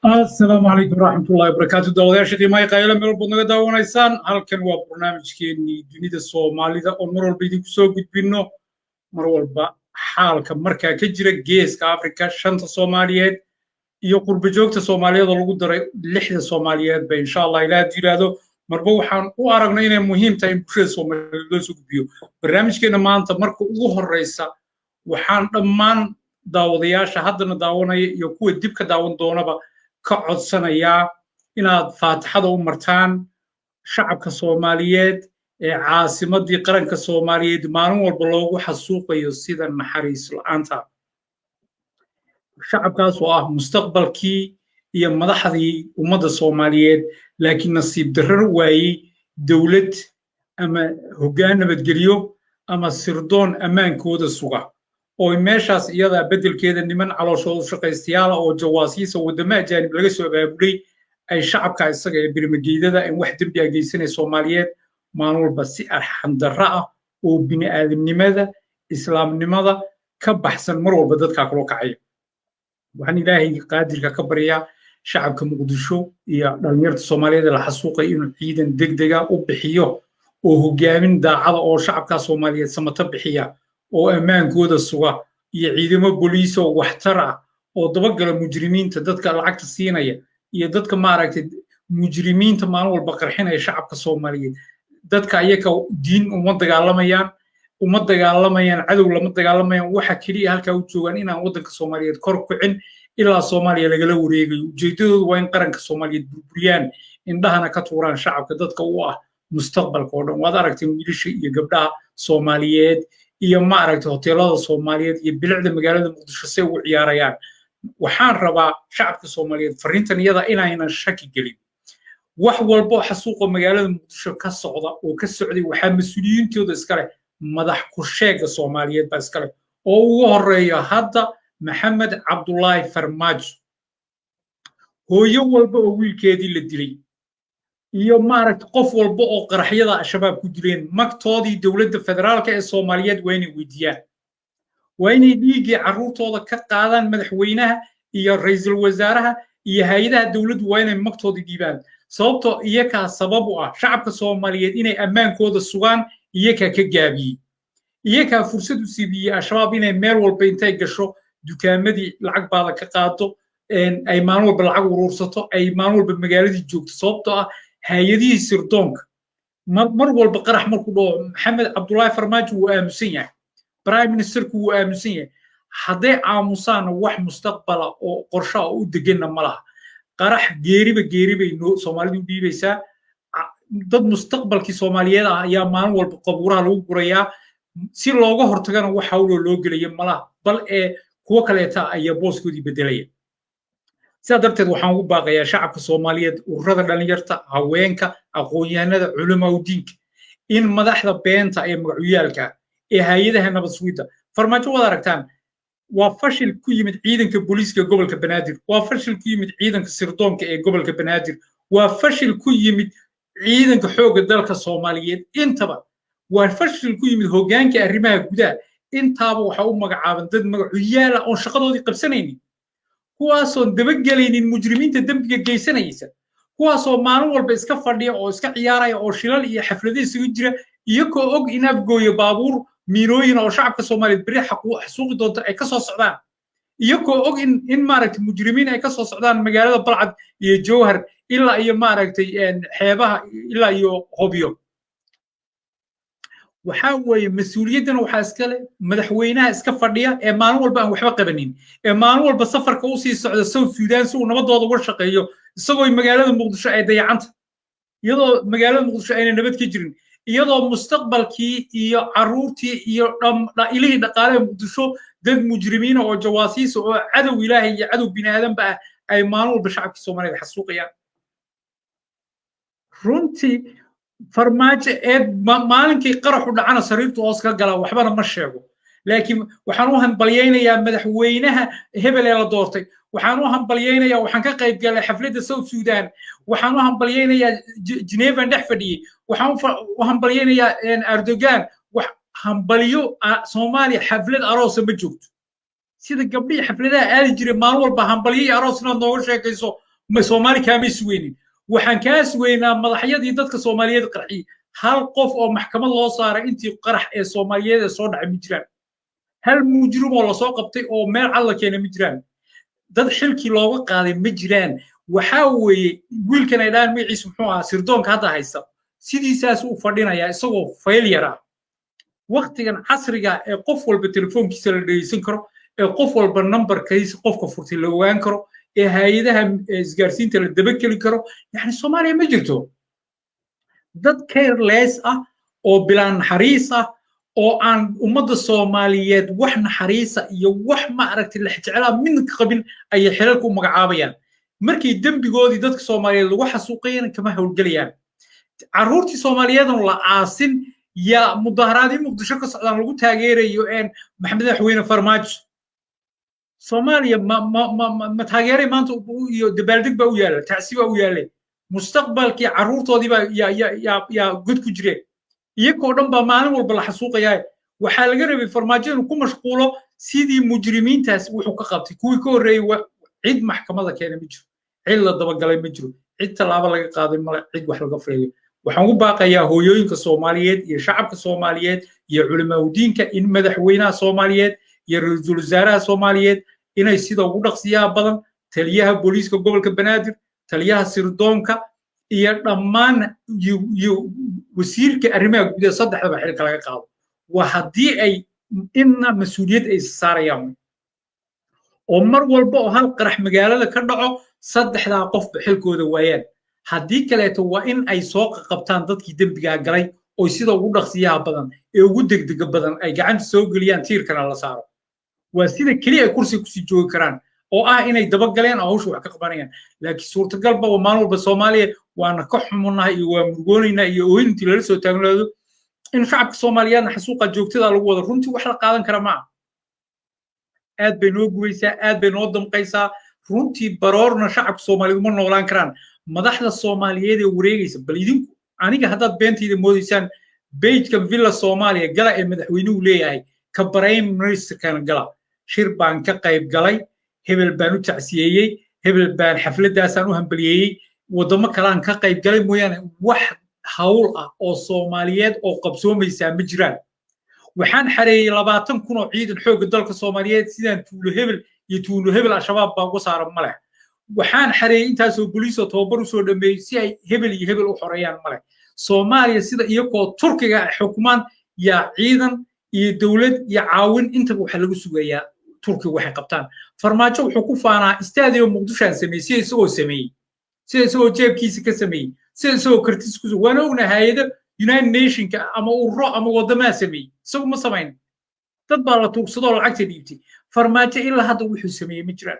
السلام عليكم ورحمة الله وبركاته. دawadayaasha qiimaha qaylo meel walba naga daawanaysaan. Halkan waa barnaamijkeennii dunida Soomaalida oo mar walba idinku soo gudbino mar walba xaalka markaa ka jira geeska Afrika, shanta Soomaaliyeed iyo qurbo joogta Soomaaliyeed oo lagu daray lixda Soomaaliyeed ba insha Allah ilaa jiraado marba waxaan u aragnay inay muhiim tahay in bulshada Soomaaliyeed loo soo gudbiyo. Barnaamijkeena maanta marka ugu horeysa waxaan dhammaan daawadayaasha haddana daawanaya iyo kuwa dib ka daawan doonaba ka codsanayaa inaad faatixada u martaan shacabka Soomaaliyeed ee caasimadii qaranka Soomaaliyeed maalin walba loogu xasuuqayo sida naxariis la'aanta. shacabkaas oo ah mustaqbalkii iyo madaxdii ummadda Soomaaliyeed laakiin nasiib darro waayay dawlad ama hoggaan nabadgelyo ama sirdoon ammaankooda suga oo meeshaas iyada bedelkeeda niman calooshooda shaqaystayaal oo jawaasiis oo wadamo ajaanib laga soo abaabulay ay shacabka isaga ee birmageedada in wax dambi ah geysanay Soomaaliyeed maalin walba si arxan darro ah oo bini'aadamnimada islaamnimada ka baxsan mar walba dadka kala kacay. waxaan ilaahay qaadirka ka baryaa shacabka Muqdisho iyo dhalinyarada Soomaaliyeed la xasuuqay inuu ciidan degdeg ah u bixiyo oo hogaamin daacada oo shacabka Soomaaliyeed samata bixiya oo ammaankooda suga iyo ciidamo booliis oo waxtar ah oo dabagala mujrimiinta dadka lacagta siinaya iyo dadka maaragtay mujrimiinta maalin walba qarxinaya shacabka Soomaaliyeed dadka ayaga diin uma dagaalamayaan cadow lama dagaalamayaan waxa kaliya halka u joogan inaan wadanka Soomaaliyeed kor ku cin ilaa Soomaaliya lagala wareegayo ujeedadoodu waa in qaranka Soomaaliyeed burburiyaan indhahana ka tuuraan shacabka dadka u ah mustaqbalka oo dhan. waad aragtay wiilasha iyo gabdhaha Soomaaliyeed iyo maaragtay hoteelada Soomaaliyeed iyo bilicda magaalada Muqdisho say u ciyaarayaan. waxaan rabaa shacabka Soomaaliyeed fariintan iyada inaynan shaki gelin wax walba xasuuqa magaalada Muqdisho ka socda oo ka socday waxa mas'uuliyintooda iska leh madax ku sheega Soomaaliyeed ba iska leh oo ugu horeeya hadda Maxamed Cabdullaahi Farmaajo hooyo walba oo wiilkeedii la dilay iyo maaragtay qof walba oo qaraxyada shabaab ku dileen magtoodii dawladda federaalka ee Soomaaliyeed waa inay weydiiyaan waa inay dhiigii carruurtooda ka qaadaan madaxweynaha iyo ra'iisul wasaaraha iyo hay'adaha dawladdu waa inay magtoodii dhiibaan sababtoo iyaga sabab u ah shacabka Soomaaliyeed inay ammaankooda sugaan iyaga ka gaabiyay iyaga fursad u siibiyay shabaab inay meel walba intay gasho dukaamadii lacag baada ka qaado ay maalin walba lacag urursato ay maalin walba magaaladii joogto sababtoo ah hay'adihii sirdoonka mar walba qarax markuu dhaco Maxamed Cabdullaahi Farmaajo wuu aamusan yahay prime ministerku wuu aamusan yahay hadday aamusaan wax mustaqbala oo qorshe u deganna ma laha qarax geeriba Soomaalidu u dhiibaysaa dad mustaqbalkii Soomaaliyeed ah ayaa maalin walba qabuuraha lagu gurayaa si looga hortagana wax hawlo loo gelayo ma laha bal ee kuwa kaleeta ayaa booskoodii bedelaya. sidaa darteed waxaan ugu baaqayaa shacabka Soomaaliyeed ururada dhalinyarta haweenka aqoon-yahanada culimada diinka in madaxda beenta ee magacyaalka ee hay'adaha nabad sugidda Farmaajo wada aragtaan waa fashil ku yimid ciidanka booliiska gobolka Banaadir waa fashil ku yimid ciidanka sirdoonka ee gobolka Banaadir waa fashil ku yimid ciidanka xoogga dalka Soomaaliyeed intaba وفشل كل من هوجان كأرمها جدا انتابا وحاول مقعابا ضد مقعيالا أو شقدودي قبسنيني kuwaasoo dabagelaynin mujrimiinta dembiga geysanaysa kuwaasoo maalin walba iska fadhiya oo iska ciyaaraya oo shilal iyo xaflado isugu jira iyagoo og in afgooyo baabuur miinooyin oo shacabka Soomaaliyeed bari xasuuqi doonta ay ka soo socdaan iyagoo og in maaragtay mujrimiin ay ka soo socdaan magaalada Balcad iyo Jowhar ilaa iyo maaragtay xeebaha ilaa iyo Hobyo waxaa weeye mas'uuliyadana waxaa iska leh madaxweynaha iska fadhiya ee maalin walba aan waxba qabanin ee maalin walba safarka u sii socda South Sudan si uu nabadooda uga shaqeeyo isagoo magaalada Muqdisho ay dayacanta iyadoo magaalada Muqdisho ayna nabad ka jirin iyadoo mustaqbalkii iyo caruurtii iyo ilaahi dhaqaale Muqdisho dad mujrimiin oo jawaasiis oo cadow ilaahay iyo cadow bini'aadan ba ay maalin walba shacabka Soomaaliyeed xasuuqayaan runtii farmaajo maalinkii qaraxu dhacana sariirtu hoos ka gala waxbana ma sheego laakiin waxaan u hanbalyaynayaa madaxweynaha hebel ee la doortay waxaan u hanbalyaynayaa waxaan ka qayb galay xafladda South Sudan waxaan u hanbalyaynayaa Geneva dhex fadhiyay waxaan u hanbalyaynayaa Erdogan wax hanbalyo Soomaaliya xaflad aroos ma joogto sida gabdhii xafladaha aadi jiray maalin walba hanbalyo aroosna nooga sheekayso ma Soomaali kaama isweynin waxaan kaas weynaa madaxyadii dadka Soomaaliyeed qarxi hal qof oo maxkamad loo saaray intii qarax ee Soomaaliyeed soo dhacay ma jiraan hal mujrim oo la soo qabtay oo meel cad la keenay ma jiraan dad xilkii looga qaaday ma jiraan waxa weeye wiilkan ay dhaan magaciisa muxuu ahaa sirdoonka hadda haysta sidiisaas uu fadhinayaa isagoo failure ah waqtigan casriga ee qof walba telefoonkiisa la dhageysan karo ee qof walba numberkiisa qofka furtay la ogaan karo ee hay'adaha isgaarsiinta la dabageli karo yani Soomaaliya ma jirto dad careless ah oo bilaan naxariis ah oo aan ummadda Soomaaliyeed wax naxariisa iyo wax ma aragtay la jeclaa mid qabin ay xelalku magacaabayaan markii dambigoodii dadka Soomaaliyeed lagu xasuuqayeen kama hawlgalayaan caruurtii Soomaaliyeed oo la aasin ya mudaharaadii Muqdisho ka socdaan lagu taageerayo Maxamed Madaxweyne Farmaajo Soomaaliya ma taageeray maanta iyo dabaaldeg ba u yaala tacsiba u yaalay mustaqbalkii caruurtoodii ba ya gud ku jireen iyagoo dhan ba maalin walba la xasuuqayaa waxaa laga rabay Farmaajo inuu ku mashquulo sidii mujrimiintaas wuxuu ka qabtay kuwii ka horeeyay cid maxkamada keenay ma jiro cid la dabagalay ma jiro cid talaabo laga qaaday ma cid wax laga filayo waxaan u baaqayaa hooyooyinka Soomaaliyeed iyo shacabka Soomaaliyeed iyo culimada diinka in madaxweynaha Soomaaliyeed iyo ra'iisul wasaaraha Soomaaliyeed inay sida ugu dhaqsiyaha badan taliyaha booliiska gobolka Banaadir taliyaha sirdoonka iyo dhammaan wasiirka arrimaha gudaha saddexdaba xilka laga qaado waa haddii ay inna mas'uuliyad ay saarayaan oo mar walba oo hal qarax magaalada ka dhaco saddexdaa qofba xilkooda waayaan haddii kaleeto waa in ay soo qabtaan dadkii dembiga galay oo sida ugu dhaqsiyaha badan ee ugu degdega badan ay gacanta soo geliyaan tiirkana la saaro waa sida kaliya ay kursi ku sii joogi karaan oo ah inay daba galeen oo hawsha wax ka qabanayaan laakiin suurtagalba waa maalin walba Soomaaliya waana ka xumunnahay iyo waa murgoonayna iyo ooyintii lala soo taagnaado in shacabka Soomaaliyeed xasuuqa joogtada lagu wado runtii wax la qaadan kara ma aad bay noo gubaysaa aad bay noo damqaysaa runtii baroorna shacabka Soomaaliyeed ma noolaan karaan madaxda Soomaaliyeed ee wareegaysa bal idinku aniga haddaad beentayda moodaysaan page-ka Villa Soomaaliya gala ee madaxweynuhu leeyahay ka prime minister-kana gala shir baan ka qayb galay hebel baan u tacsiyeeyey hebel baan xafladaasaan u hambalyeeyey wadamo kalaan ka qayb galay mooyaane wax hawl ah oo Soomaaliyeed oo qabsoomaysa ma jiraan waxaan xareeyay 20,000 oo ciidan xoogga dalka Soomaaliyeed sidaan tuulo hebel al-shabaab baa uga saaran male waxaan xareeyay intaas oo booliis oo tababar u soo dhameeyay si ay hebel iyo hebel u xoreeyaan male Soomaaliya sida iyagoo Turkiga ay xukumaan ya ciidan iyo dawlad iyo caawin inta waxa lagu sugayaa Turkiga waxay qabtaan Farmaajo wuxuu ku faanaa istaadiyo Muqdisho sameeyay isagoo jeebkiisa ka sameeyay isagoo kartiis ku waana ognahay hay'adda United Nations ama ururo ama wadamada sameeyay isagoo ma sameyn dad baa la tuugsadoo lacagta dhiibtay Farmaajo ilaa hadda wuxuu sameeyay ma jiraan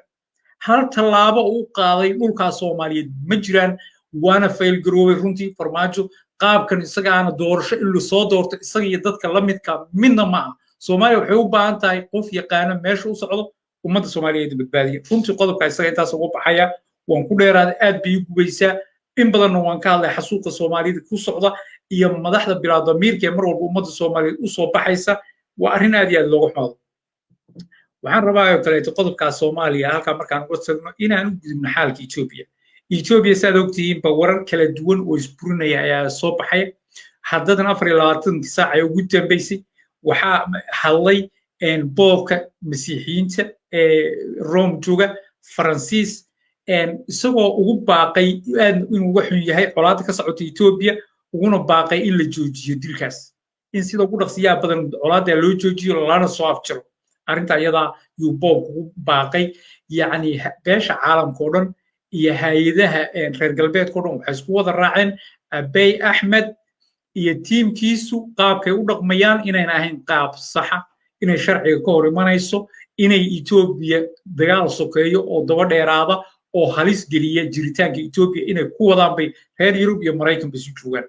hal talaabo uu qaaday dhulka Soomaaliyeed ma jiraan waana fail garoobay runtii Farmaajo qaabkan isaga aan doorasho in la soo doorto isaga iyo dadka la midka midna ma aha Soomaaliya waxay u baahan tahay qof yaqaan meesha u socdo ummadda Soomaaliyeed badbaadiyo runtii qodobka isaga intaas ugu baxaya waan ku dheeraaday aad bay u gubaysaa in badan waan ka hadlay xasuuqa Soomaaliyeed ku socda iyo madaxda bilaadamiirka ee mar walba ummadda Soomaaliyeed u soo baxaysa waa arrin aad iyo aad looga xumaado waxaan rabaa oo kaleeto qodobka Soomaaliya halka markaan uga tagno inaan u gudubno xaalka Ethiopia saad ogtihiin ba warar kala duwan oo isburinaya ayaa soo baxay haddadan 24 saac ay ugu dambeysay waxaa hadlay boobka masiixiyiinta ee Rome jooga Faransiis isagoo ugu baaqay inuu uga xun yahay colaadda ka socota Ethiopia uguna baaqay in la joojiyo dilkaas in sida ugu dhaqsiyaha badan colaadda loo joojiyo lana soo afjiro arrinta iyada yuu boobku ugu baaqay yacni beesha caalamka oo dhan iyo hay'adaha reer galbeedka oo dhan waxay isku wada raaceen Abiy Ahmed iyo tiimkiisu qaabkay u dhaqmayaan inayna ahayn qaab saxa inay sharciga ka hor imanayso inay Ethiopia dagaal sokeeyo oo daba dheeraada oo halis geliya jiritaanka Ethiopia inay ku wadaan bay reer Yurub iyo Mareykanba isu joogaan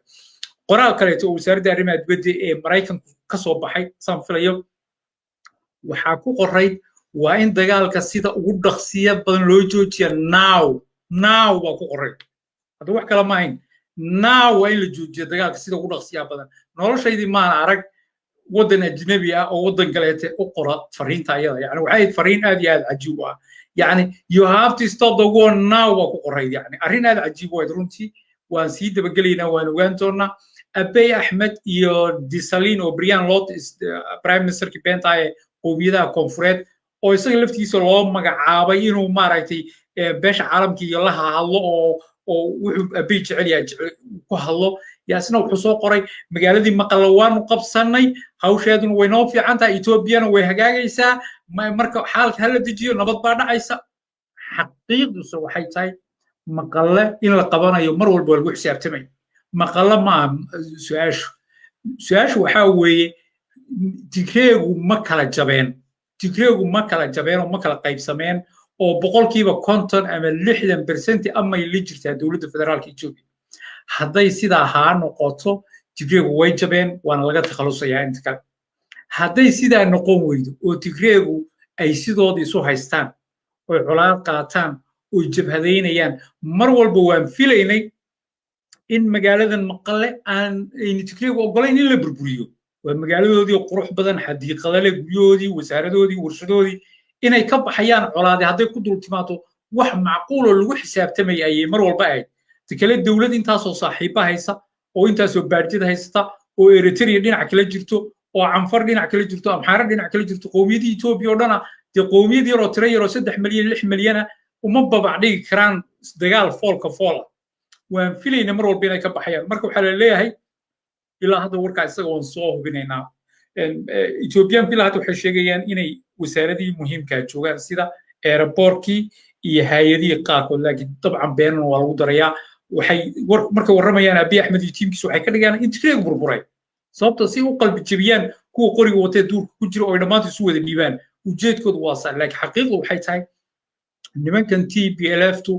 qoraal kaleeto oo wasaaradda arrimaha dibadda ee Mareykanku ka soo baxay saan filayo waxaa ku qoray waa in dagaalka sida ugu dhaqsiya badan loo joojiyo now waa ku qoray hadda wax kale ma ahayn now waa in la joojiyo dagaalka sida ugu dhaqsiya badan noloshaydii maan arag waddan ajnabi ah oo waddan kaleete u qora fariinta ayada yani waxay ahayd fariin aad iyo aad cajiib u ah yani you have to stop the war now waa ku qoray yani arrin aad cajiib u ahayd runtii waan sii dabagelaynaa waan ogaan doonaa Abiy Ahmed iyo Desalegn oo Brian Lot prime ministerki beenta ee qowmiyadaha koonfureed oo isaga laftiisa loo magacaabay inuu maaragtay beesha caalamka iyo la hadlo oo wuxuu Abiy jecel yahay ku hadlo yaasna wuxuu soo qoray magaaladii Maqalla waanu qabsanay hawsheeduna way noo fiican tahay Ethiopiana way hagaagaysaa marka xaalka hala dejiyo nabad baa dhacaysa xaqiiqdiisu waxay tahay Maqalla in la qabanayo mar walba lagu xisaabtamay Maqalla ma su'aashu waxaa weeye Tigreegu ma kala jabeen oo ma kala qaybsameen oo boqolkiiba 50 ama 60% ama ay la jirtaa dowladda federaalka Ethiopia hadday sidaa haa noqoto Tigreegu way jabeen waana laga takhalusayaa inta kale hadday sidaa noqon weydo oo Tigreegu ay sidooda isu haystaan oo colaad qaataan oo jabhadeynayaan mar walba waan filaynay in magaaladan Maqale aan Tigreegu ogolayn in la burburiyo waa magaaladoodii qurux badan xadiiqada leh guryahoodii wasaaradoodii warshadoodii inay ka baxayaan colaade hadday ku dul timaado wax macquul oo lagu xisaabtamay ayay mar walba ahayd kale dawlad intaasoo saaxiiba haysa oo intaasoo baarjida haysta oo Eritrea dhinac kala jirto oo Canfar dhinac kala jirto Amxaara dhinac kala jirto qowmiyadii Ethiopia oo dhana dee qowmiyad yar oo tiro yar oo 3 milyan 6 milyan uma babac dhigi karaan dagaal foolka foola waan filayna mar walba inay ka baxayaan marka waxaa la leeyahay ilaa hadda warkaa isaga oon soo hubinaynaa Ethiopian ilaa hadda waxay sheegayaan inay wasaaradii muhiimka joogaan sida airportkii iyo hay'adihii qaarkood laakiin dabcan beenana waa lagu darayaa waxay marka warramayaan Abiy Ahmed iyo tiimkiisu waxay ka dhigayaan in Tigreegu burburay sababtoo si u qalbi jabiyaan kuwa qoriga watee duurka ku jira oo dhammaantood isu wada dhiibaan ujeedkoodu waa saa laakiin xaqiiqdu waxay tahay nimankan TPLF-tu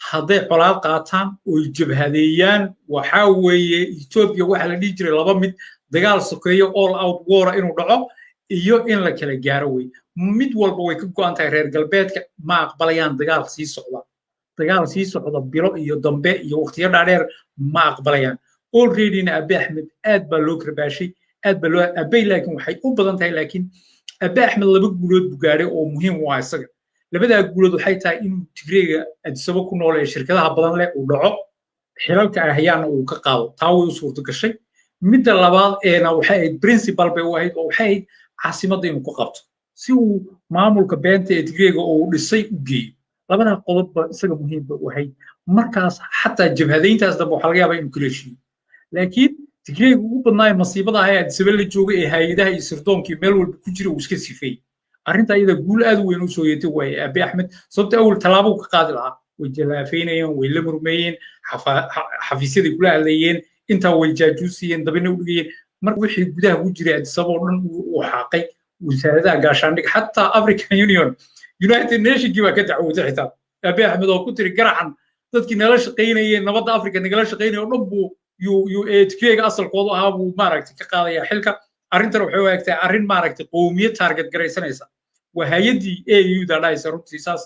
hadday colaad qaataan oo jabhadeeyaan waxaa weeye Ethiopia waxa la dhihi jiray laba mid dagaal sokeeyo all out war inuu dhaco iyo in la kala gaaro way mid walba way ka go'an tahay reer galbeedka ma aqbalayaan dagaal sii socda bilo iyo dambe iyo waqtiyo dhaadheer ma aqbalayaan already Abiy Ahmed aad baa loo karbaashay aad baa loo Abiy laakiin waxay u badan tahay laakiin Abiy Ahmed laba guulood buu gaaray oo muhiim u ah isaga labadaa guulood waxay tahay in Tigreega Addis Ababa ku nool ee shirkadaha badan leh uu dhaco xilalka ay hayaana uu ka qaado taa way u suurto gashay midda labaad eena waxay ahayd principal bay u ahayd oo waxay ahayd caasimadda inuu ku qabto si uu maamulka beenta ee Tigreega oo dhisay u geeyo labadaa qodobba isaga muhiim bay u ahayd markaas xataa jabhadeyntaas dambe waxaa laga yaabaa inuu kala heshiiyo laakiin Tigreega ugu badnaa masiibada ah ee Addis Ababa la jooga ee hay'adaha iyo sirdoonkii meel walba ku jira uu iska sifeeyey arrinta iyada guul aad u weyn u soo yeetay way Abiy Ahmed sababta awal talaabo ka qaadi lahaa way jalaafeynayeen way la murmeeyeen xafiisyadii kula hadlayeen intaa way jaajuusiyeen dabina u dhigayeen marka wixii gudaha ku jiray Addis Ababa oo dhan uu xaaqay wasaaradaha gaashaandhig xataa African Union United Nations baa ka dacwooday xitaa Abiy Ahmed oo ku tiri garacan dadkii nala shaqeynayeen nabadda Afrika nagala shaqeynayay oo dhan buu Tigreega asalkoodu ahaa buu maaragtay ka qaadaya xilka arrintan waxay u egtahay arrin maaragtay qowmiyad target garaysanaysa waa hay'adii AU-da dhaysa runtii saas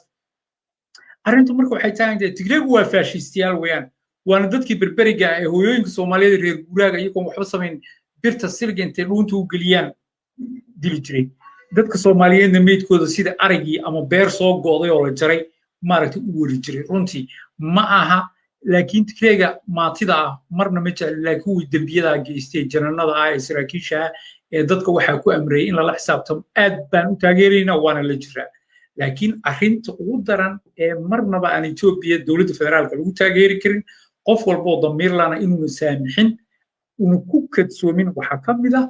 arrintu marka waxay tahay Tigreegu waa faashistiyaal weeyaan waana dadkii berberiga ee hooyooyinka Soomaaliyeed reer guuraaga iyagoo waxba samayn birta silga intay dhuunta u geliyaan dili jiray dadka Soomaaliyeedna meydkooda sida arigii ama beer soo go'day oo la jaray maaragtay u wari jiray runtii ma aha laakiin tigreega maatida ah marna ma jecel laakiin kuwii dembiyada geystay jananada ah ee saraakiisha ee dadka waxaa ku amreeyay in lala xisaabtamo aad baan u taageeraynaa waana la jiraa laakiin arrinta ugu daran ee marnaba aan Ethiopia dowladda federaalka lagu taageeri karin qof walba oo damiir lana inuu saamixin uu ku kadsoomin waxa ka mid ah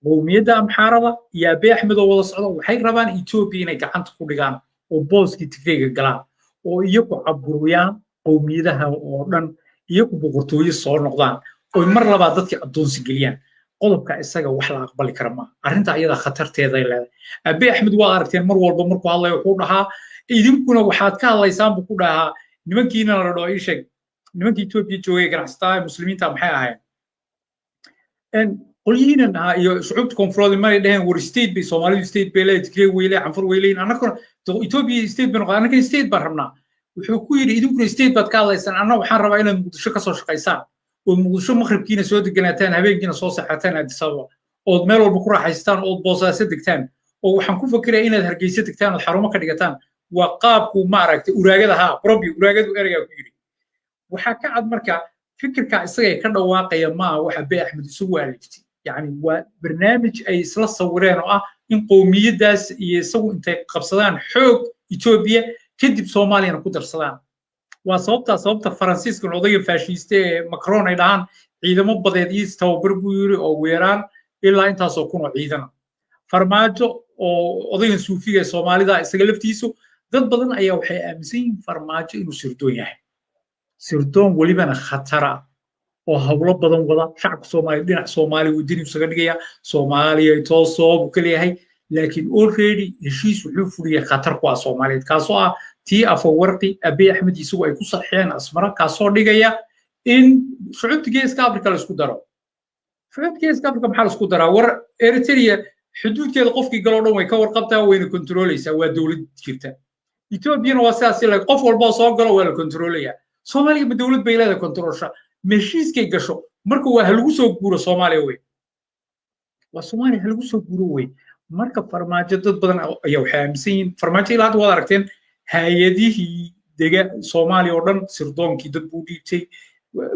qowmiyadda Amxaarada iyo Abiy Ahmed oo wada socda waxay rabaan Ethiopia inay gacanta ku dhigaan oo booskii tigreega galaan oo iyagu caburiyaan qowmiyadaha oo dhan iyagu boqortooyo soo noqdaan oo mar labaad dadkii adoonsi geliyaan qodobka isaga wax la aqbali kara ma arrinta iyada khatarteeda ay leedahay Abiy Ahmed waa aragteen mar walba markuu hadlayo wuxuu dhahaa idinkuna waxaad ka hadlaysaan buu ku dhahaa nimankiina la dhaho ii sheeg nimankii Ethiopia joogay ganacsatada muslimiinta maxay ahaayeen qolyihiin iyo shucuubta koonfureed ma dhaheen war state bay Soomaalidu state bay leedahay tigreeg way leedahay canfur way leedahay annaguna Ethiopia state baan annagana state baan rabnaa wuxuu ku yiri idinkuna state baad ka hadlaysaan anna waxaan rabaa inaad muqdisho ka soo shaqaysaan oo muqdisho maqribkiina soo deganaataan habeenkiina soo saxataan Addis Ababa oo meel walba ku raaxaystaan oo boosaaso degtaan oo waxaan ku fakirayaa inaad Hargeysa degtaan oo xarumo ka dhigataan waa qaabku ma aragtay uraagada ha probi uraagadu erayga ku yiri waxa ka cad marka fikirka isaga ka dhawaaqaya ma waxa Abiy Ahmed isugu aaleeftay yani waa barnaamij ay isla sawireen oo ah in qowmiyadaas iyo isagu intay qabsadaan xoog Ethiopia kadib Soomaaliya ku darsadaan waa sababta Faransiiska odayga faashiste Macron ay dhahan ciidamo badeed iyo tababar buu yiri oo weeraan ilaa intaas oo kun oo ciidan farmaajo oo odayga suufiga Soomaalida isaga laftiisu dad badan ayaa waxay aaminsan yihiin farmaajo inuu sirdoon yahay sirdoon walibana khatara oo hawlo badan wada shacabka Soomaaliyeed dhinac Soomaaliya uu dini isaga dhigaya Soomaaliya toosoo buu ka leeyahay laakiin already heshiis wuxuu fuliyay khatar ku ah Soomaaliyeed kaasoo ah tii Afwerqi Abiy Ahmed isagu ay ku saxeen Asmara kaasoo dhigaya in shucuubta geeska Afrika la isku daro shucuubta geeska Afrika maxaa la isku daraa war Eritrea xuduudkeeda qofkii galo dhan way ka warqabtaa wayna kontroolaysaa waa dawlad jirta Ethiopia waa sidaas ilaa qof walba soo galo waa la kontroolaya Soomaaliya ma dawlad bay leedahay kontroolsha meshiiskay gasho marka waa halagu soo guuro Soomaaliya way waa Soomaaliya halagu soo guuro way marka farmaajo dad badan ayaa waxay aaminsan yihiin farmaajo ilaa hadda waad aragteen hay'adihii dega Soomaaliya oo dhan sirdoonkii dad buu dhiibtay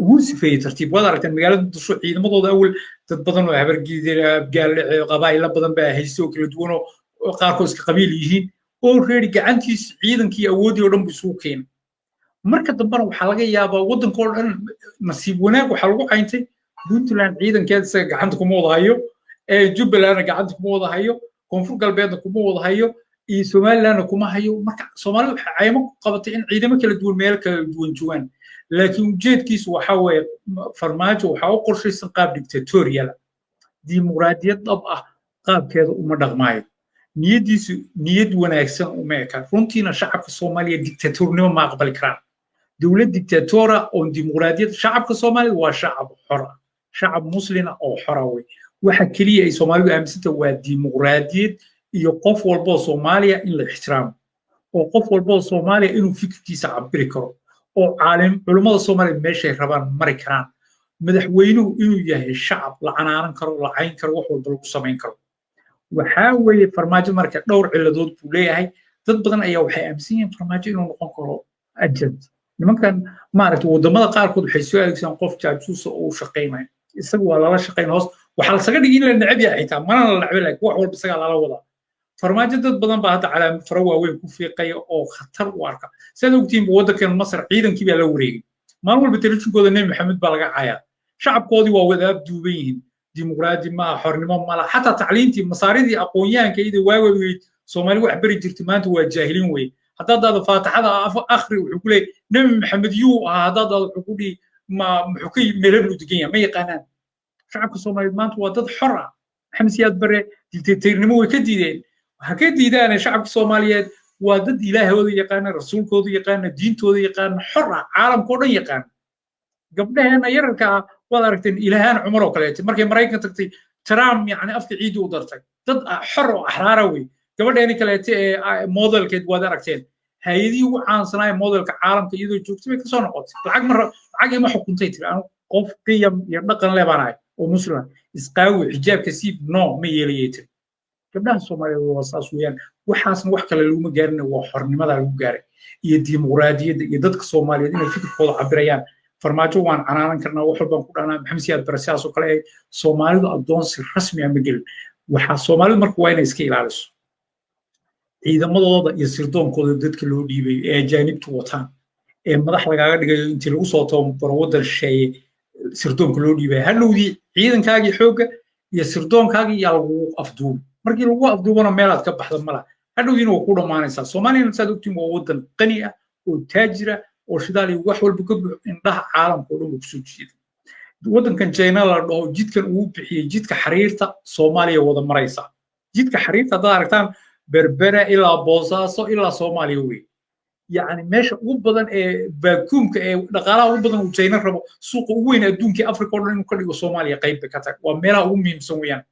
wuu sifeeyay tartiib waad aragteen magaalada Muqdisho ciidamadooda awal dad badan oo habargiidira gaal qabaayil badan baa haysto kala duwan oo qaarkood iska qabiil yihiin oo reeri gacantiis ciidankii awoodii oo dhan buu soo keenay marka dambana waxaa laga yaabaa waddanka oo dhan nasiib wanaag waxaa lagu qayntay Puntland ciidankeeda isaga gacanta kuma wada hayo Jubbaland gacanta kuma wada hayo koonfur galbeedna kuma wada hayo iyo Somaliland kuma hayo marka Soomaalidu waxa ayma qabatay in ciidamo kala duwan meel kala duwan joogan laakiin ujeedkiisu waxa weeye farmaajo waxa uu qorshaysan qaab dictatorial dimuqraadiyad dhab ah qaabkeeda uma dhaqmaayo niyadiisu niyad wanaagsan uma eka runtiina shacabka Soomaaliya dictatornimo ma aqbali karaan dawlad dictatora oo dimuqraadiyad shacabka Soomaaliya waa shacab xor ah shacab muslina oo xor ah waxa kaliya ay Soomaalidu aaminsan waa dimuqraadiyad iyo qof walba oo Soomaaliya in la ixtiraamo oo qof walba oo Soomaaliya inuu fikirkiisa cabiri karo oo caalim culimada Soomaaliyeed meeshay rabaan mari karaan madaxweynuhu inuu yahay shacab la canaanan karo la cayn karo wax walba lagu samayn karo waxa weeye farmaajo marka dhowr ciladood buu leeyahay dad badan ayaa waxay aaminsan yihiin farmaajo inuu noqon karo agent nimankan maaragtay wadamada qaarkood waxay soo adeegsan qof jaajus oo shaqeynaya isaga waa lala shaqeyn hoos waxa la saga dhigin la nacab yahay xitaa mana la nacab laakiin wax walba isaga lala wada farmaajo dad badan baa hadda calaamad faro waaweyn ku fiiqaya oo khatar u arka sida ogtiin waddankan Masar ciidankii baa la wareegay maalin walba telefishinkooda Nabi Maxamed baa laga cayaa shacabkoodii waa wadaab duuban yihiin dimuqraadi ma xornimo ma la xataa tacliintii masaaridii aqoonyahanka iyo waagooda Soomaali wax bari jirtay maanta waa jaahiliin way haddaad faataxada akhri wuxuu ku leeyahay Nabi Maxamed yuu haddaad wuxuu ku dhii ma muxuu ka meelab u degan yahay ma yaqaanaan shacabka Soomaaliyeed maanta waa dad xor ah Maxamed Siyaad Barre dictatornimo way ka diideen waxa ka diidaan shacabka Soomaaliyeed waa dad ilaahooda yaqaan rasuulkooda yaqaan diintooda yaqaan xor ah caalamka oo dhan yaqaan gabdhaheena yararka waad aragteen ilaahan Umar oo kale markay Mareykanka tagtay Trump yani afka ciid u dartay dad xor oo axraara way gabadheena kale modelkeed waad aragteen hay'adii ugu caansanaa modelka caalamka iyadoo joogtay bay kasoo noqotay lacag ima xukuntay tiri anu qof qiyam iyo dhaqan leh baan ahay oo muslim isqaawi xijaabka siib no ma yeelayay tiri gabdhaha Soomaaliyeed waa saas weeyaan waxaasna wax kale laguma gaarin waa xornimada lagu gaaray iyo dimuqraadiyadda iyo dadka Soomaaliyeed inay fikirkooda cabirayaan farmaajo waan canaanan karnaa wax walbaan ku dhahnaa maxamed siyaad barasiyaas oo kale Soomaalidu adoonsi rasmi ah ma gelin waxa Soomaalidu marka waa inay iska ilaaliso ciidamadooda iyo sirdoonkooda dadka loo dhiibay ee ajaanibtu wataan ee madax lagaaga dhigayo intii lagu soo tababaro waddan shisheeye sirdoonka loo dhiibay hadhowdii ciidankaagii xoogga iyo sirdoonkaagii yaa lagu afduubay markii lagu afduubana meelaad ka baxda mala hadhowdiina waa ku dhammaanaysaa Soomaaliyana saad ogtiin waa waddan qani ah oo taajira oo shidaal iyo wax walba ka buuxo indhaha caalamka oo dhan ku soo jeeda waddankan China la dhaho jidkan uu bixiyay jidka xariirta Soomaaliya wada maraysa jidka xariirta hadda aragtaan berbera ilaa boosaaso ilaa Soomaaliya weey يعني ماشي ugu badan ee vacuumka ee dhaqaalaha ugu badan uu China rabo suuqa ugu weyn adduunka Afrika oo dhan inuu ka dhigo Soomaaliya qayb ka tahay waa meelaha ugu muhiimsan weeyaan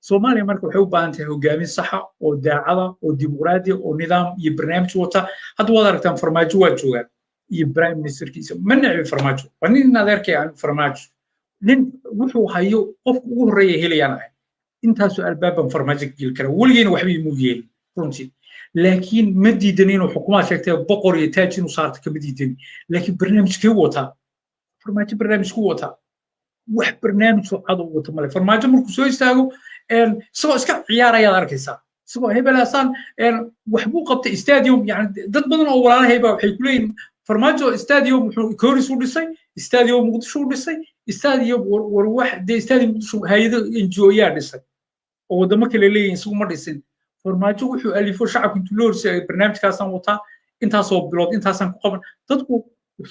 Soomaaliya marka waxay u baahan tahay hogaamin sax ah oo daacada oo dimuqraadi oo nidaam iyo barnaamij wata hadda wada aragtaan farmaajo waa joogaan iyo prime ministerkiisa ma nacay farmaajo waa nin adeerkay aan farmaajo nin wuxuu hayo qof ugu horeeya helayaan intaas albaabban farmaajo gil kara waligeena waxba imu yeelin runtii لكن ما ديدنين وحكومات شكتها بقر يتاجين وصارت كبديدين لكن برنامج كوتا فرماج برنامج كوتا وح برنامج عضو وتملك فرماج مركو سوي يستاهو ان سو اسكا عيار يا اركيسا سو هبل اسان ان وحبو قبت استاديوم يعني دد بدن او ولا هيبه waxay kuleeyeen farmaajo استاديوم wuxuu kooris u dhisay استاديوم muqdisho u dhisay استاديوم war wax de استاديوم muqdisho hay'ado enjoya dhisay oo wadamo kale leeyihiin suuq ma dhisin farmaajo wuxuu alifo shacabku intuu loo horsay barnaamijkaasan wataa intaasoo bilood intaasan ku qaban dadku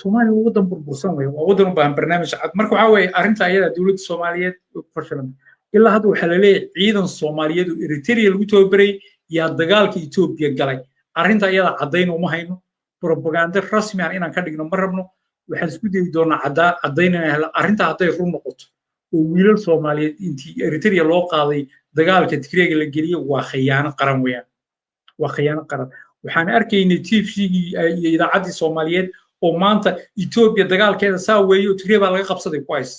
Soomaaliya waa wadan burbursan weey waa wadan u baahan barnaamij cad marka waxa weey arinta ayada dawladda Soomaaliyeed oo fashilan ilaa hadda waxa la leeyahay ciidan Soomaaliyeed oo Eritrea lagu tababaray yaa dagaalka Itoobiya galay arinta ayada cadayn uma hayno propaganda rasmi ah inaan ka dhigno ma rabno waxa isku dayi doonaa cadaynayna arinta haday run noqoto oo wiilal Soomaaliyeed intii Eritrea loo qaaday dagaalka Tigreega la geliyo waa khiyaano qaran weeyaan waa khiyaano qaran waxaan arkaynay TV-gii iyo idaacadii Soomaaliyeed oo maanta Ethiopia dagaalkeeda saa weeyo Tigreega laga qabsaday kuwaas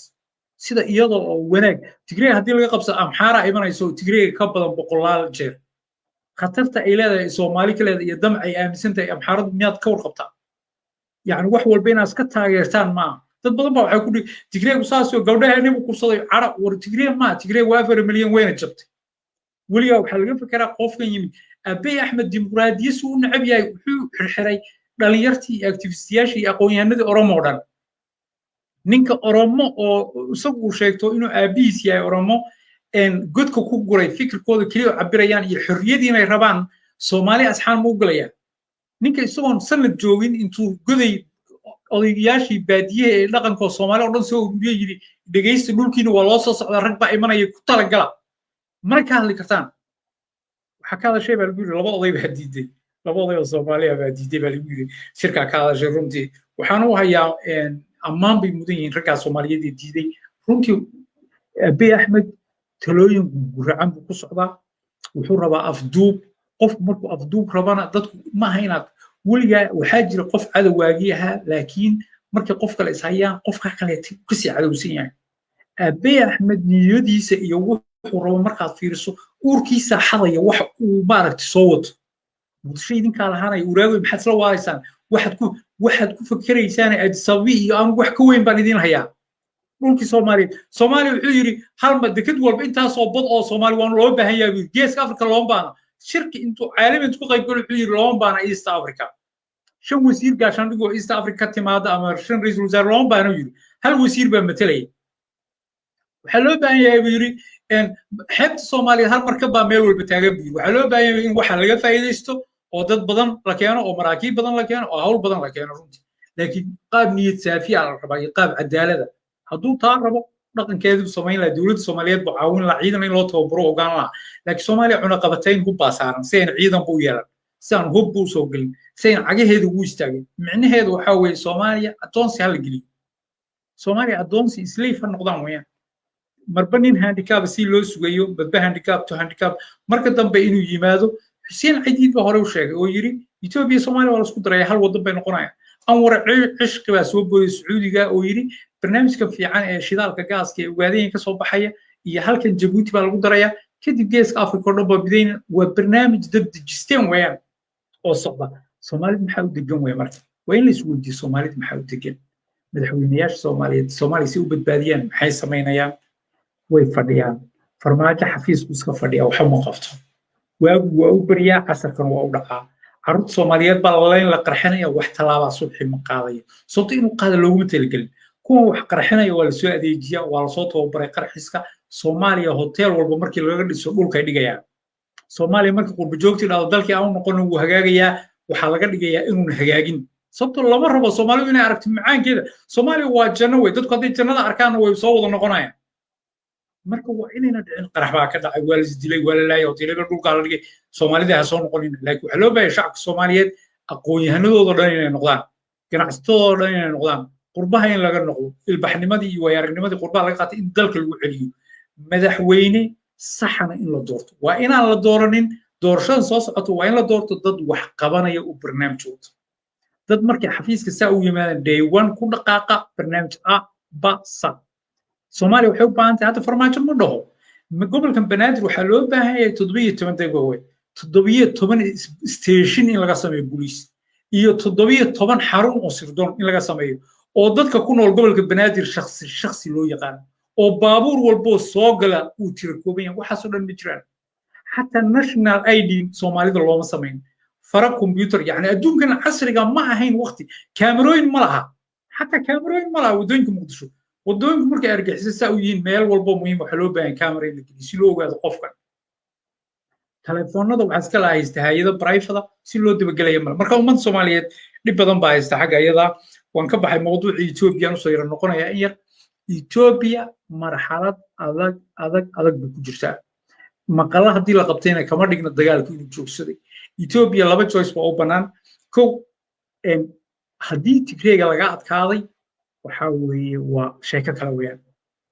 sida iyadoo wanaag Tigreega hadii laga qabsado Amhara imanayso Tigreega ka badan boqolaal jeer khatarta ay leedahay Soomaali kale iyo dam ay aaminsantahay Amharadu miyaad ka warqabtaa yani wax walba inaad iska taageertaan ma dad badan baa waxay ku dhig Tigreegu saasoo gabdhaha inuu kursaday carab war Tigreeg ma Tigreeg waa 4 milyan weyn jabtay waliga waxa laga fikiraa qofkan yimid Abiy Ahmed dimuqraadiyad uu nacab yahay wuxuu xirxiray dhalinyartii activistiyaashii aqoon-yahanadii Oromo dhan ninka Oromo oo isagu sheegto inuu aabiis yahay Oromo en godka ku guray fikirkooda kaliya cabirayaan iyo xorriyadii inay rabaan Soomaali asxaan mu galaya ninka isagoon sanad joogin intuu goday odayaashii baadiyaha ee dhaqanka Soomaaliya oo dhan soo ururiyay yiri dhageysta dhulkiina waa loo soo socdaa rag baa imanaya ku tala gala marka hadli kartaan waxa ka hadashay baa lagu yiri laba oday baa diiday laba oday oo Soomaaliya baa diiday baa lagu yiri shirka ka hadashay runtii waxaan u hayaa ammaan bay mudan yihiin ragga Soomaaliyeed ee diiday runtii Abiy Ahmed talooyin guracan buu ku socdaa wuxuu rabaa afduub qof markuu afduub rabana dadku ma haynaad waliga waxa jira qof cadawaagiyaha laakiin markii qof kale is hayaan qofka kale ku sii cadawsan yahay Abiy Ahmed niyadiisa iyo wuxuu rabo markaad fiiriso uurkiisa xadaya wax uu maaragtay soo wato muqdisho idinka lahaanay uraago maxaad soo waaraysan waxaad ku fakiraysaan adsabi iyo aan wax ka weyn baan idin hayaa dhulkii Soomaaliya wuxuu yiri hal ma dekad walba intaas oo bad oo Soomaali waan loo baahan yahay geeska Afrika loo baana shirki intuu caalamiga ku qayb galay wuxuu yiri loo baana East Africa shan wasiir gaashan dhigo East Africa timaada ama shan ra'iisul wasaare loo baana yiri hal wasiir baa matalay waxa loo baahan yahay yiri in xeebta Soomaaliya hal markab baa meel walba taagan buu waxa loo baahan yahay in waxa laga faa'iideysto oo dad badan la keeno oo maraakiib badan la keeno oo hawl badan la keeno runtii laakiin qaab niyad saafi ah la rabaa iyo qaab cadaalad hadduu taa rabo dhaqankeedu samayn la dawladda Soomaaliyeed buu caawin la ciidan in loo tababaro ogaan la laakiin Soomaaliya cuna qabatayn ku baasaaran seen ciidan buu yeelan saan hub buu soo galin seen cagaheedu ugu istaagay micnaheedu waxa weeye Soomaaliya adoonsi hal geliyo Soomaaliya adoonsi isleey fa noqdaan weeyaan marba nin handicap si loo sugayo badba handicap to handicap marka dambe inuu yimaado Xuseen Cadiid baa hore u sheegay oo yiri Ethiopia Soomaaliya waa la isku daray hal wadan bay noqonayaan anwar cishqi baa soo booday Sacuudiga oo yiri barnaamijka fiican ee shidaalka gaaska ee ugaadeen ka soo baxaya iyo halkan Djibouti baa lagu daraya kadib geeska Afrika oo dhan baa bidayn waa barnaamij dad dejisteen weeyaan oo socda Soomaalida maxaa u degan weey marka waa in la isweydiiyo Soomaalida maxaa u degan madaxweynayaasha Soomaaliyeed Soomaaliya si u badbaadiyaan maxay sameynayaan way fadhiyaan farmaajo xafiisku iska fadhiya waxa ma qabto waagu waa u bariyaa casarkan waa u dhacaa carruurta Soomaaliyeed baa la qarxinaya wax talaaba subaxii ma qaadayo sababtoo inuu qaada looguma talagelin kuwa wax qarxinaya waa la soo adeejiyaa waa la soo tababaray qarxiska Soomaaliya hotel walba markii laga dhiso dhulka ay dhigayaan Soomaaliya markii qurbo joogti dhado dalkii aan noqon uu hagaagayaa waxa laga dhigayaa inuu hagaagin sababtoo lama rabo Soomaaliya inay aragto macaankeeda Soomaaliya waa janno way dadku hadday jannada arkaan way soo wada noqonayaan marka waa inayna dhicin qarax baa ka dhacay waa la isdilay waa la laayay hoteelada dhulka la dhigay Soomaalida ha soo noqonin laakiin waxa loo baahay shacabka Soomaaliyeed aqoon-yahanadooda dhan inay noqdaan ganacsatadooda dhan inay noqdaan qurbaha in laga noqdo ilbaxnimadii iyo waayaragnimadii qurbaha laga qaatay in dalka lagu celiyo madaxweyne saxana in la doorto waa inaan la dooranin doorashada soo socoto waa in la doorto dad wax qabanaya u barnaamij wato dad markay xafiiska saa u yimaadaan day 1 ku dhaqaaqa barnaamij a ba sa Soomaaliya waxay u baahan tahay hadda farmaajo ma dhaho gobolkan Banaadir waxaa loo baahan yahay 17 degmo 17 station in laga sameeyo booliis iyo 17 xarun oo sirdoon in laga sameeyo oo dadka ku nool gobolka Banaadir shakhsi loo yaqaan oo baabuur walbo soo gala uu tiro kooban yahay waxa soo dhan ma jiraan حتى national ID Soomaalida looma sameyn fara computer yani adduunkan casriga ma ahayn waqti kaamirooyin ma laha حتى kaamirooyin ma laha wadooyinka Muqdisho wadooyinku markay argagixisay u yihiin meel walba muhiim waxa loo baahan kaamira in la geliyo si loo ogaado qofka telefoonada waxa iska lahaystaa hay'ado private si loo dibagalayo marka ummadda Soomaaliyeed dib badan baa haysta xagga ayada waan ka baxay mowduuca Ethiopia soo yar noqonaya in yar Ethiopia marxalad adag ku jirtaa maqala hadii la qabtayna kama dhigna dagaalku inuu joogsaday Ethiopia laba choice waa u banaan ko hadii Tigreega laga adkaaday waxa weeye waa sheeko kala weeyaan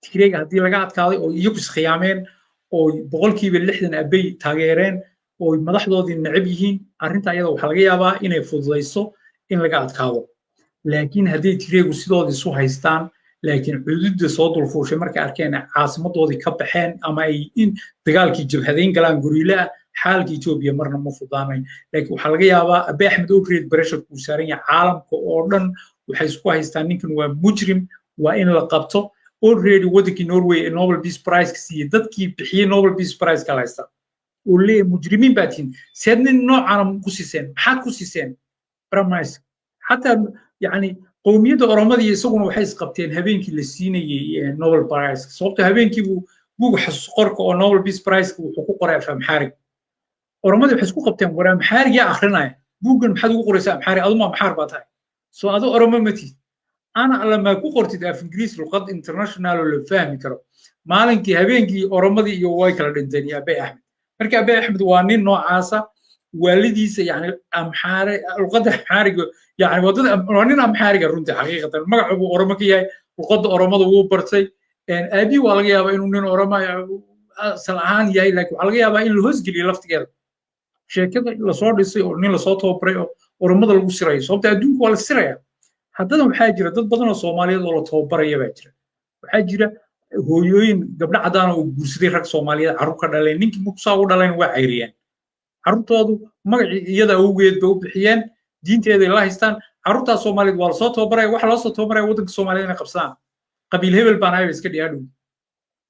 Tigreega hadii laga adkaaday oo iyagu iskhiyaameen oo boqolkiiba 60 abay taageereen oo madaxdoodii nacib yihiin arinta ayada waxa laga yaabaa inay fududeyso in laga adkaado laakiin hadii Tigreegu sidoodii soo haystaan laakiin xuduudda soo dulfuushay markay arkeen caasimadoodii ka baxeen ama ay in dagaalkii jabhadayn galaan guriila xaalka Ethiopia marna ma fudaanayn laakiin waxa laga yaabaa Abiy Ahmed oo create pressure ku saaran yahay caalamka oo dhan waxay isku haystaan ninkan waa mujrim waa in la qabto already wadankii Norway ee Nobel Peace Prize ka siiyay dadkii bixiyay Nobel Peace Prize ka haysta oo leeyahay mujrimiin baatiin sideen noocan ku siiseen maxaad ku siiseen promise hatta yani qowmiyada Oromada isaguna waxay isqabteen habeenkii la siinayay Nobel Prize sababta habeenkii buu xasuus qorka oo Nobel Peace Prize wuxuu ku qoray afham xarig Oromada waxay isku qabteen waraa maxarig ya akhrinaya buugan maxaad ugu qoraysaa maxarig aduma maxar baa tahay soo adu Oromo mati ana lama ku qortid af Ingiriis luqad international oo la fahmi karo maalinkii habeenkii Oromada iyo way kala dhinteen ya Abiy Ahmed marka Abiy Ahmed waa nin noocaasa walidiisa yani amxaare luqadda xariga يعني wadada nin amxaariga runtii xaqiiqatan magacu Oromo ka yahay luqadda Oromada uu bartay abi waa laga yaabaa inuu nin Oromo salahan yahay laakiin waxa laga yaabaa in la hoos geliyo laftigeeda sheekada la soo dhisay oo nin la soo tababaray oo Oromada lagu sirayo sababta adduunku waa la siraya haddana waxaa jira dad badan oo Soomaaliyeed oo la tababaraya baa jira waxaa jira hooyooyin gabdho cadaan oo guursaday rag Soomaaliyeed carruur ka dhaleen ninkii muxuu u dhaleen waa cayriyeen carruurtoodu magacii iyada awgeed bay u bixiyeen diinteeda la haystaan carruurta Soomaaliyeed waa soo tababaray waxa la soo tababaray wadanka Soomaaliyeed inay qabsadaan qabiil hebel baan ay iska dhiyaadhu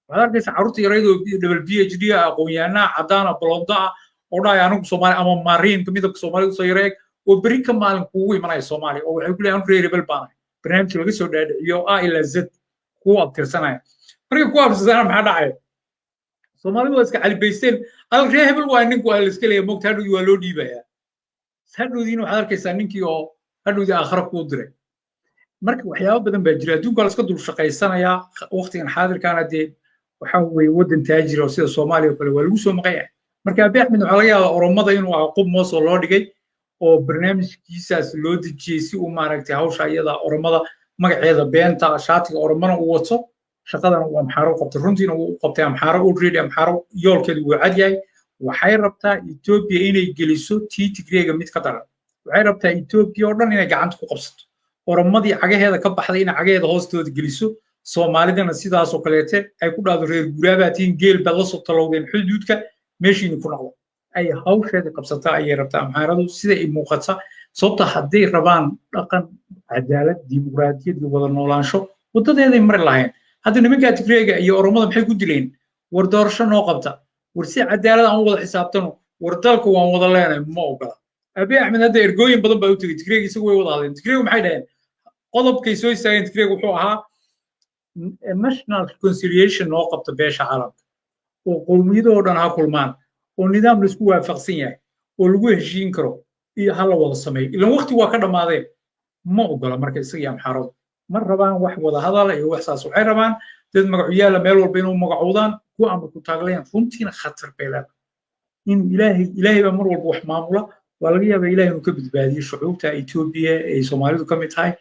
waxa arkaysa carruurta yareedo double PhD aqoon-yahanna cadaan blonda oo dhaay anigu Soomaali ama maariin kamid ah Soomaaliyeed soo yareeg oo bari ka maalin kuugu imanay Soomaaliya oo waxay ku leeyahay reer hebel baan barnaamij laga soo dhaadhiciyo a ila z ku abtirsanaya marka ku abtirsanaya maxaa dhacay Soomaalidu waa iska calibaysteen al reer hebel waa ninku waa la iska leeyahay moogtaadu waa loo dhiibaya hadhoodiina waxaad arkaysaa ninkii oo hadhoodii aakhira ku diray marka waxyaabo badan baa jira adduunka la iska dul shaqaysanaya waqtigan xaadirkaana dee waxa weeye wadan taajir oo sida Soomaaliya kale waa lagu soo maqayaa marka Abiy Ahmed waxa laga yaabaa Oromada inuu aqoon moos oo loo dhigay oo barnaamijkiisaas loo dejiyay si uu maaragtay hawsha iyada Oromada magaceeda beenta shaatiga Oromana uu wato shaqadan uu amxaaro qabtay runtiina uu qabtay amxaaro already amxaaro yoolkeedu wuu cad yahay waxay rabtaa Ethiopia inay geliso Tigreega mid ka daran waxay rabtaa Ethiopia oo dhan inay gacanta ku qabsato oromadii cagaheeda ka baxday inay cagaheeda hoostooda geliso soomaalidana sidaas oo kaleete ay ku dhaado reer guuraabaatiin geel baad la soo talowdeen xuduudka meeshiina ku noqdo ay hawsheeda qabsataa ayay rabtaa amxaaradu sida ay muuqata sababta hadday rabaan dhaqan cadaalad dimuqraadiyad iyo wada noolaansho wadadeeday mari lahayn hadda nimankaa tigreega iyo oromada maxay ku dileen war doorasho noo qabta war si cadaalad aan wada xisaabtano war dalka waan wada leenahay ma ogola abi axmed hadda ergooyin badan baa u tegey tigreeg isagu way wada hadleen tigreeg maxay dhaheen qodobkay soo istaageen tigreeg wuxuu ahaa national reconciliation noo qabta beesha caalamka oo qowmiyadoo dhan ha kulmaan oo nidaam laisku waafaqsan yahay oo lagu heshiin karo iyo hala wada sameeyo ilan waqti waa ka dhammaadeen ma ogola marka isaga iyo amxaaradu ma rabaan wax wada hadala iyo wax saas waxay rabaan dad magacuyaala meel walba inuu magacowdaan ku amar ku taaglayaan runtiina khatar bay leedahay in ilaahay baa mar walba wax maamula waa laga yaabaa ilaahay inuu ka badbaadiyo shucuubta Ethiopia ee Soomaalidu ka mid tahay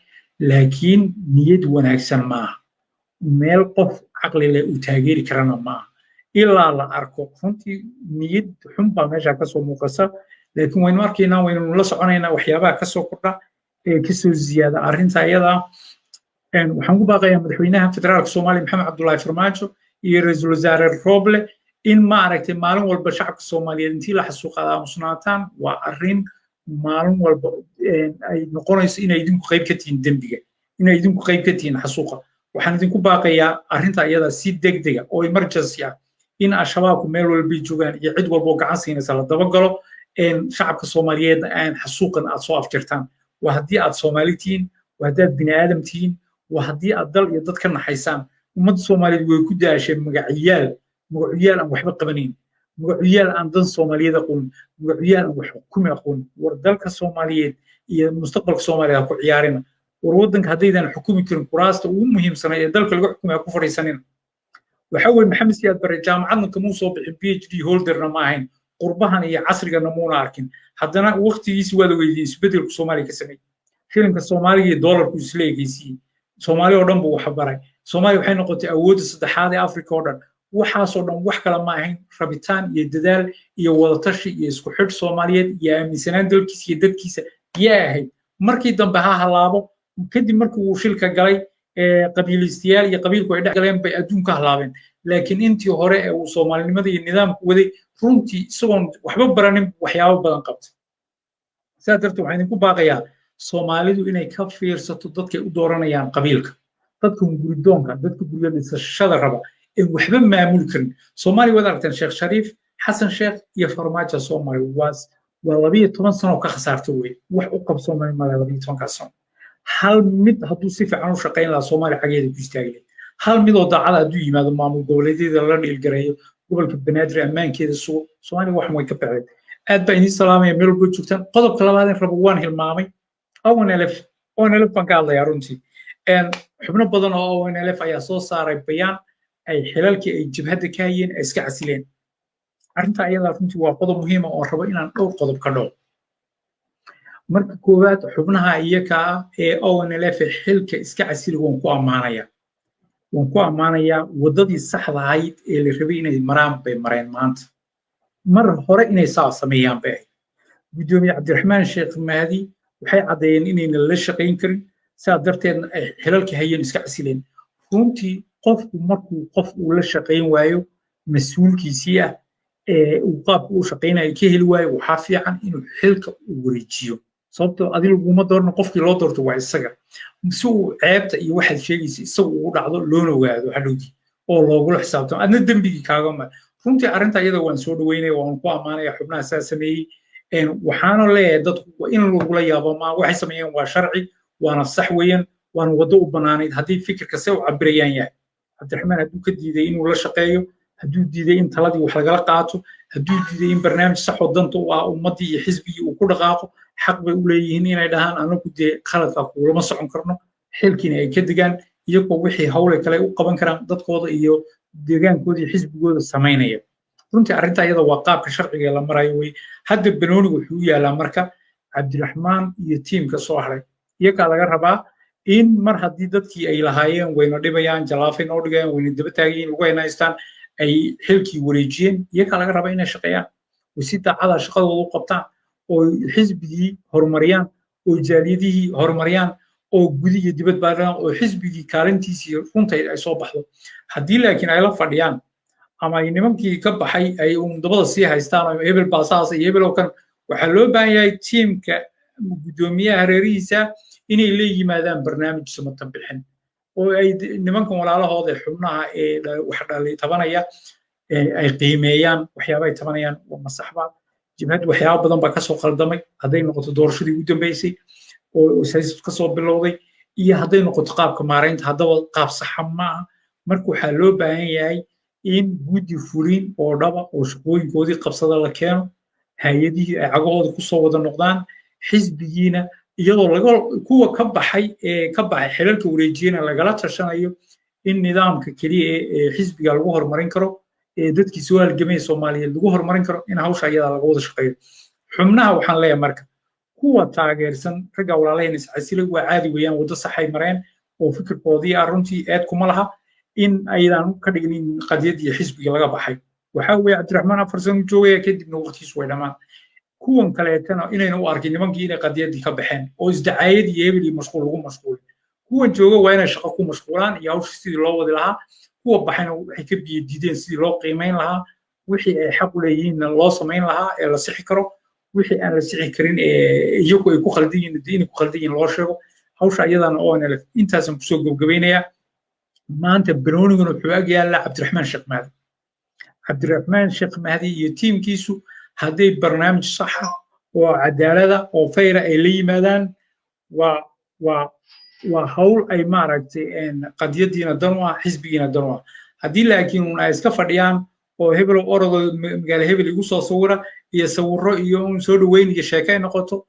laakiin niyad wanaagsan maaha meel qof caqli leh uu taageeri karana maaha ilaa la arko runtii niyad xun baa meesha ka soo muuqasa laakiin waynu arkaynaa waynu la soconaynaa waxyaabaha ka soo kordha ee ka soo ziyaada arrinta iyada waxaan ku baaqayaa madaxweynaha federaalka Soomaaliya Maxamed Cabdullaahi Farmaajo iyo ra'iisul wasaare Roble in ma aragtay maalin walba shacabka Soomaaliyeed intii la xasuuqada aamusnaataan waa arrin maalin walba ay noqonayso inay idinku qayb ka tihiin dembiga inay idinku qayb ka tihiin xasuuqa waxaan idinku baaqayaa arrinta iyada si degdega oo emergency ah in al-shabaabku meel walba joogaan iyo cid walba oo gacan siinaysa la dabagalo shacabka Soomaaliyeed aan xasuuqan aad soo afjirtaan waa haddii aad Soomaali tihiin waa haddii aad bini aadam tihiin waa haddii aad dal iyo dad ka naxaysaan ummadda Soomaaliyeed way ku daasheen magaciyaal aan waxba qabanayn magaciyaal aan dan Soomaaliyeed aqoon magaciyaal aan wax xukumi aqoon war dalka Soomaaliyeed iyo mustaqbalka Soomaaliyeed ku ciyaarina war wadanka haddaydan xukumi karin kuraasta ugu muhiimsan ee dalka lagu xukumayo ku fariisanina waxa weeye maxamed siyaad bare jaamacadna kamuu soo bixin PhD holderna ma ahayn qurbahan iyo casrigana muuna arkin haddana waqtigiisi waa la weydiiyey isbedelku Soomaaliya ka sameeyay shilinka Soomaaliya iyo dollarku isla eegaysiiyey Soomaaliya oo dhan buu wax baray Soomaaliya waxay noqotay awoodda saddexaad ee Afrika oo dhan waxaasoo dhan wax kale ma ahayn rabitaan iyo dadaal iyo wada tashi iyo isku xidh Soomaaliyeed iyo aaminsanaan dalkiisa iyo dadkiisa yaa ahayd markii dambe ha halaabo kadib markii uu shilka galay qabiilistayaal iyo qabiilku ay dhex galeen bay adduunka halaabeen laakiin intii hore ee uu Soomaalinimada iyo nidaamku waday runtii isagoon waxba baranin waxyaabo badan qabtay sidaa darteed waxaan idinku baaqayaa Soomaalidu inay ka fiirsato dadkay u dooranayaan qabiilka dadka guridoonka dadka guriga dhisashada raba ee waxba maamul karin Soomaaliya wada aragteen Sheekh Shariif Xasan Sheekh iyo Farmaajo Soomaaliya waa 12 sano ka khasaartay way wax u qabsoomay ma 12 sano hal mid hadduu si fiican u shaqayn lahaa Soomaaliya xageeda ku istaagay hal mid oo daacad hadduu yimaado maamul goboleedyada la dhiilgareeyo gobolka Banaadir ammaankeeda sugo Soomaaliya wax way ka baxeen aad baa idin salaamaya meel walba joogtaan qodobka labaad ee rabo waan hilmaamay ONLF baan ka hadlayaa runtii xubno badan oo ONLF ayaa soo saaray bayaan ay xilalkii ay jabhadda ka hayeen ay iska casileen arrinta ayada runtii waa qodob muhiim ah oo rabo inaan dhowr qodob ka dhaw marka koowaad xubnaha iyaga ee ONLF xilka iska casili waan ku ammaanayaa wadadii saxda ahayd ee la rabay inay maraan bay mareen maanta mar hore inay saa sameeyaan bay gudoomiye Cabdiraxmaan Sheekh Mahdi waxay cadeeyeen inayna la shaqayn karin saa darteedna ay xilalkii hayeen iska casileen runtii qofku markuu qof uu la shaqayn waayo mas'uulkiisii ah uu qaabku u shaqaynayo ka heli waayo waxaa fiican inuu xilka u wareejiyo sababtoo adiga laguma doorno qofkii loo doorto waa isaga si uu ceebta iyo waxaad sheegaysa isagu ugu dhacdo loona ogaado hadhowdii oo loogula xisaabtamo adna dembigii kaaga mar runtii arrinta iyada waan soo dhaweynaya waan ku ammaanaya xubnaha saa sameeyey waxaana leeyahay dadku in lagula yaabo ma waxay sameeyeen waa sharci waana sax weeyaan waana waddo u bannaanayd haddii fikirka se u cabirayaan yahay Cabdiraxmaan hadduu ka diiday inuu la shaqeeyo hadduu diiday in taladii wax lagala qaato hadduu diiday in barnaamij sax oo danta u ah ummaddii iyo xisbigii uu ku dhaqaaqo xaq bay u leeyihiin inay dhahaan anagu dee qaladka kulama socon karno xilkiina ay ka degaan iyagoo wixii hawle kale u qaban karaan dadkooda iyo deegaankooda iyo xisbigooda samaynaya runtii arrinta iyada waa qaabka sharciga la marayo way hadda banoonigu wuxuu yaalaa marka Cabdiraxmaan iyo tiimka soo haray iyaga laga rabaa in mar haddii dadkii ay lahaayeen wayna dhibayaan jalaafay noo dhigayaan wayna daba taagayeen lagu haynaystaan ay xilkii wareejiyeen iyaga laga rabaa inay shaqeeyaan way si daacada shaqadooda u qabtaan oo xisbigii horumariyaan oo jaaliyadihii horumariyaan oo gudi iyo dibad baadhaan oo xisbigii kaalintiisii runta ay soo baxdo haddii laakiin ay la fadhiyaan ama ay nimankii ka baxay ay dabada sii haystaan oo hebel baasaas iyo hebel oo kan waxaa loo baahan yahay tiimka guddoomiyaha hareerihiisa inay la yimaadaan barnaamij samatan bixin oo ay nimankan walaalahooda xubnaha ee wax dhalay tabanaya ay qiimeeyaan waxyaaba ay tabanayaan waa masaxba jibhad waxyaaba badan baa kasoo qaldamay hadday noqoto doorashadii ugu dambeysay oo siyaasad kasoo bilowday iyo hadday noqoto qaabka maaraynta haddaba qaab saxa ma aha marka waxaa loo baahan yahay in guddi fulin oo dhaba oo shaqooyinkoodii qabsada la keeno hay-adihii ay cagahooda kusoo wada noqdaan xisbigiina iyadoo kuwa ka baxay xilalka wareejiyena lagala tashanayo in nidaamka keliya ee xisbiga lagu horumarin karo ee dadkii soo halgamaya soomaaliyeed lagu horumarin karo in hawsha iyadaa laga wada shaqeeyo xubnaha waxaan leeyahay marka kuwa taageersan ragga walaalaheen iscasilay waa caadi weeyaan waddo saxay mareen oo fikirkoodii ah runtii eed kuma laha in aydan ka dhignin qadiyadii xisbiga laga baxay waxaa weeye cabdiraxmaan afar sano joogaya kadibna waqtigiisu way dhammaan kuwan kaleetana inayna u arkin nimankii inay qadiyadii ka baxeen oo isdacaayad iyo hebel iyo mashquul lagu mashquulay kuwan jooga waa inay shaqo ku mashquulaan iyo hawsha sidii loo wadi lahaa kuwa baxayna waxay ka biyo diideen sidii loo qiimayn lahaa wixii ay xaq u leeyihiinna loo samayn lahaa ee la sixi karo wixii aan la sixi karin iyagu ay ku khaldan yihiin inay ku khaldan yihiin loo sheego hawsha iyadana ONLF intaasan kusoo gabgabaynayaa maanta banooniguna wuxuu ag yaallaa cabdiraxmaan sheekh mahdi iyo tiimkiisu hadday barnaamij saxa oo cadaalada oo fayra ay la yimaadaan waa hawl ay maaragtay qadiyadiina dan u ah xisbigiina dan u ah haddii laakiin un ay iska fadhiyaan oo hebelo orodoo magaalo hebel igu soo sawira iyo sawirro iyo un soo dhoweyn iyo sheekay noqoto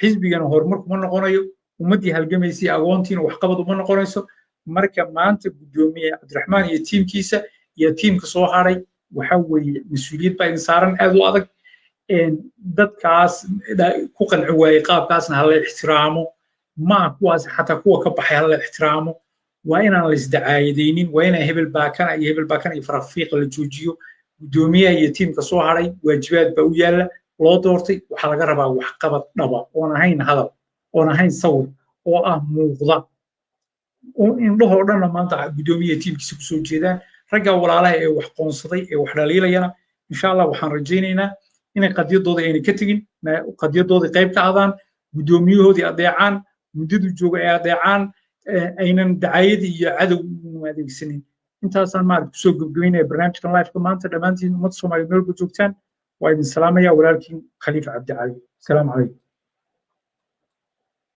xisbigana horumar kuma noqonayo ummaddii halgamaysay agoontiina waxqabad uma noqonayso marka maanta guddoomiye cabdiraxmaan iyo tiimkiisa iyo tiimka soo haray waxa weeye mas-uuliyad baa idin saaran aad u adag dadkaas ku qanci waayey qaabkaasna hala ixtiraamo ma kuwaas xataa kuwa ka baxay hala ixtiraamo waa inaan la isdacaayadaynin waa inaan hebel baakana iyo farafiiqa la joojiyo guddoomiyaha iyo tiimka soo haray waajibaad baa u yaalla loo doortay waxaa laga rabaa waxqabad dhaba oon ahayn hadal oon ahayn sawir oo ah muuqda indhahoo dhanna maanta guddoomiyaha tiimkiisa kusoo jeedaan ragga walaalaha ee wax qoonsaday ee wax dhaliilayana insha allah waxaan rajaynaynaa inay qadiyadooda ayna ka tegin qadiyadooda qayb ka adaan guddoomiyahoodii adeecaan muddadu jooga ay adeecaan aynan dacaayadii iyo cadow u adeegsanin intaasaan maaragta kusoo gabgabaynaya barnaamijkan liveka maanta dhammaantiin ummadda soomaaliya meel walba joogtaan waa idin salaamaya walaalkiin khaliifa cabdi cali asalaamu calaykum